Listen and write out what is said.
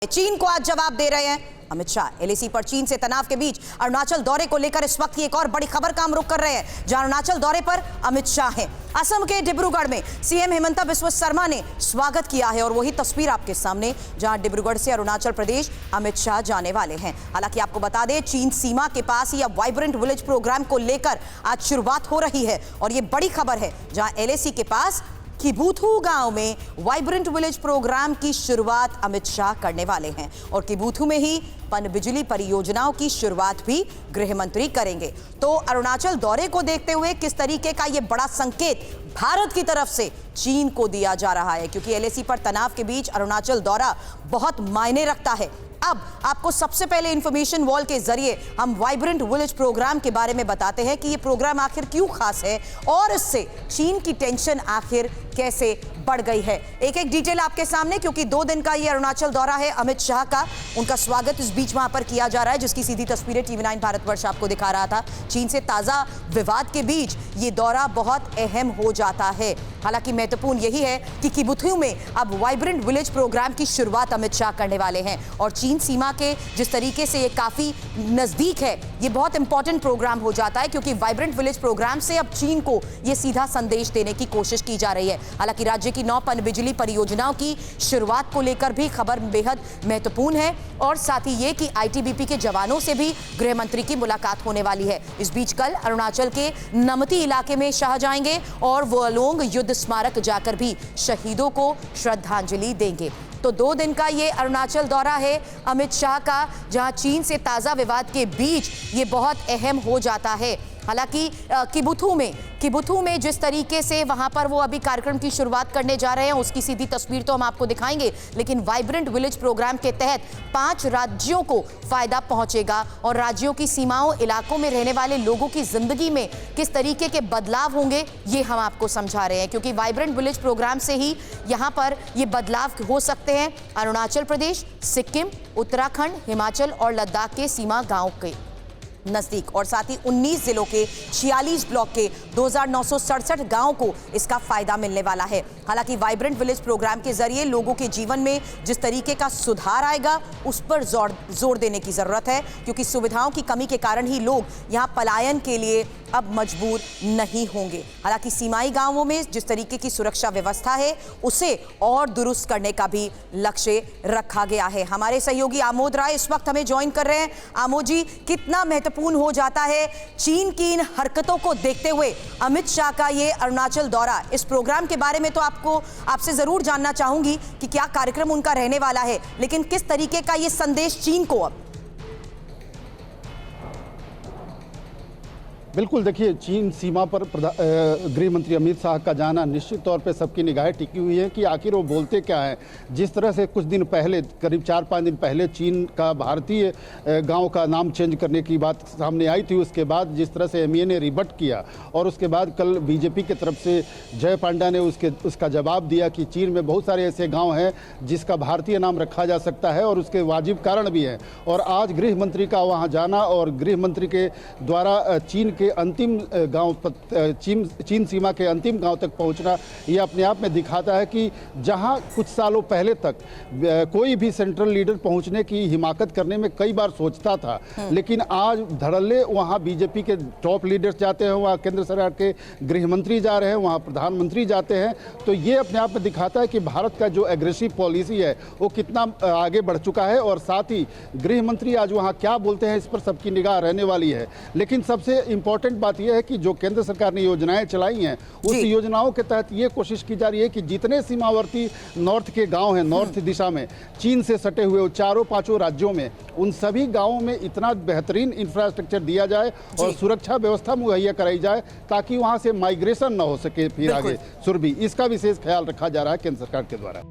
चीन को आज जवाब दे रहे हैं अमित शाह। एलएसी पर चीन से तनाव के बीच अरुणाचल दौरे को लेकर इस वक्त की एक और बड़ी खबर का हम रुख कर रहे हैं, जहां अरुणाचल दौरे पर अमित शाह हैं। असम के डिब्रूगढ़ में सीएम हेमंता बिस्वा शर्मा ने स्वागत किया है और वही तस्वीर आपके सामने, जहां डिब्रूगढ़ से अरुणाचल प्रदेश अमित शाह जाने वाले हैं। हालांकि आपको बता दें, चीन सीमा के पास ही अब वाइब्रेंट विलेज प्रोग्राम को लेकर आज शुरुआत हो रही है और ये बड़ी खबर है, जहां एलएसी के पास किबुथु गांव में वाइब्रेंट विलेज प्रोग्राम की शुरुआत अमित शाह करने वाले हैं और किबुथु में ही पनबिजली परियोजनाओं की शुरुआत भी गृह मंत्री करेंगे। तो अरुणाचल दौरे को देखते हुए किस तरीके का यह बड़ा संकेत भारत की तरफ से चीन को दिया जा रहा है, क्योंकि एलएसी पर तनाव के बीच अरुणाचल दौरा बहुत मायने रखता है। अब आपको सबसे पहले इंफॉर्मेशन वॉल के जरिए हम वाइब्रेंट विलेज प्रोग्राम के बारे में बताते हैं कि यह प्रोग्राम आखिर क्यों खास है और इससे चीन की टेंशन आखिर कैसे बढ़ गई है। एक एक डिटेल आपके सामने, क्योंकि 2 दिन का ये अरुणाचल दौरा है अमित शाह का। उनका स्वागत इस बीच वहां पर किया जा रहा है, जिसकी सीधी तस्वीरें टीवी9 भारतवर्ष आपको दिखा रहा था। चीन से ताजा विवाद के बीच ये दौरा बहुत अहम हो जाता है। हालांकि महत्वपूर्ण यही है कि किबुथु में अब वाइब्रेंट विलेज प्रोग्राम की शुरुआत अमित शाह करने वाले हैं और चीन सीमा के जिस तरीके से ये काफी नजदीक है, ये बहुत इंपॉर्टेंट प्रोग्राम हो जाता है, क्योंकि वाइब्रेंट विलेज प्रोग्राम से अब चीन को ये सीधा संदेश देने की कोशिश की जा रही है। हालांकि राज्य की 9 पनबिजली परियोजनाओं की शुरुआत को लेकर भी खबर बेहद महत्वपूर्ण है और साथ ही ये कि आईटीबीपी के जवानों से भी गृह मंत्री की मुलाकात होने वाली है। इस बीच कल अरुणाचल के नमती इलाके में शाह जाएंगे और वोलोंग युद्ध स्मारक जाकर भी शहीदों को श्रद्धांजलि देंगे। तो 2 दिन का ये अरुणाचल दौरा है अमित शाह का, जहां चीन से ताजा विवाद के बीच ये बहुत अहम हो जाता है। हालांकि किबुथु में जिस तरीके से वहां पर वो अभी कार्यक्रम की शुरुआत करने जा रहे हैं, उसकी सीधी तस्वीर तो हम आपको दिखाएंगे, लेकिन वाइब्रेंट विलेज प्रोग्राम के तहत 5 राज्यों को फायदा पहुंचेगा और राज्यों की सीमाओं इलाकों में रहने वाले लोगों की जिंदगी में किस तरीके के बदलाव होंगे, ये हम आपको समझा रहे हैं, क्योंकि वाइब्रेंट विलेज प्रोग्राम से ही यहां पर ये बदलाव हो सकते हैं। अरुणाचल प्रदेश, सिक्किम, उत्तराखंड, हिमाचल और लद्दाख के सीमा गांव के नजदीक और साथ ही 19 जिलों के 46 ब्लॉक के 2967 गांवों को इसका फायदा मिलने वाला है। हालांकि वाइब्रेंट विलेज प्रोग्राम के जरिए लोगों के जीवन में जिस तरीके का सुधार आएगा, उस पर जोर देने की जरूरत है, क्योंकि सुविधाओं की कमी के कारण ही लोग यहां पलायन के लिए अब मजबूर नहीं होंगे। हालांकि सीमाई गांवों में जिस तरीके की सुरक्षा व्यवस्था है, उसे और दुरुस्त करने का भी लक्ष्य रखा गया है। हमारे सहयोगी आमोद राय इस वक्त हमें ज्वाइन कर रहे हैं। आमोद जी, कितना महत्वपूर्ण हो जाता है चीन की इन हरकतों को देखते हुए अमित शाह का ये अरुणाचल दौरा? इस प्रोग्राम के बारे में तो आपसे जरूर जानना चाहूंगी कि क्या कार्यक्रम उनका रहने वाला है, लेकिन किस तरीके का ये संदेश चीन को अब? बिल्कुल, देखिए, चीन सीमा पर गृह मंत्री अमित शाह का जाना निश्चित तौर पे सबकी निगाहें टिकी हुई है कि आखिर वो बोलते क्या हैं। जिस तरह से कुछ दिन पहले, करीब 4-5 दिन पहले, चीन का भारतीय गांव का नाम चेंज करने की बात सामने आई थी, उसके बाद जिस तरह से एमईए ने रिबट किया और उसके बाद कल बीजेपी की तरफ से जय पांडा ने उसका जवाब दिया कि चीन में बहुत सारे ऐसे गाँव हैं जिसका भारतीय नाम रखा जा सकता है और उसके वाजिब कारण भी हैं। और आज गृह मंत्री का वहाँ जाना और गृह मंत्री के द्वारा चीन के अंतिम गांव, चीन सीमा के अंतिम गांव तक पहुंचना, ये अपने आप में दिखाता है कि जहां कुछ सालों पहले तक कोई भी सेंट्रल लीडर पहुंचने की हिमाकत करने में कई बार सोचता था, लेकिन आज धड़ल्ले वहां बीजेपी के टॉप लीडर्स जाते हैं, वहां केंद्र सरकार के गृह मंत्री जा रहे हैं, वहां प्रधानमंत्री जाते हैं। तो ये अपने आप में दिखाता है कि भारत का जो एग्रेसिव पॉलिसी है वो कितना आगे बढ़ चुका है और साथ ही गृह मंत्री आज वहाँ क्या बोलते हैं, इस पर सबकी निगाह रहने वाली है। लेकिन सबसे इंपॉर्टेंट बात यह है कि जो केंद्र सरकार ने योजनाएं चलाई हैं, उस योजनाओं के तहत ये कोशिश की जा रही है कि जितने सीमावर्ती नॉर्थ के गांव हैं, नॉर्थ दिशा में चीन से सटे हुए 4-5 राज्यों में, उन सभी गांवों में इतना बेहतरीन इंफ्रास्ट्रक्चर दिया जाए और सुरक्षा व्यवस्था मुहैया कराई जाए ताकि वहां से माइग्रेशन न हो सके फिर आगे सुरभि। इसका विशेष ख्याल रखा जा रहा है केंद्र सरकार के द्वारा।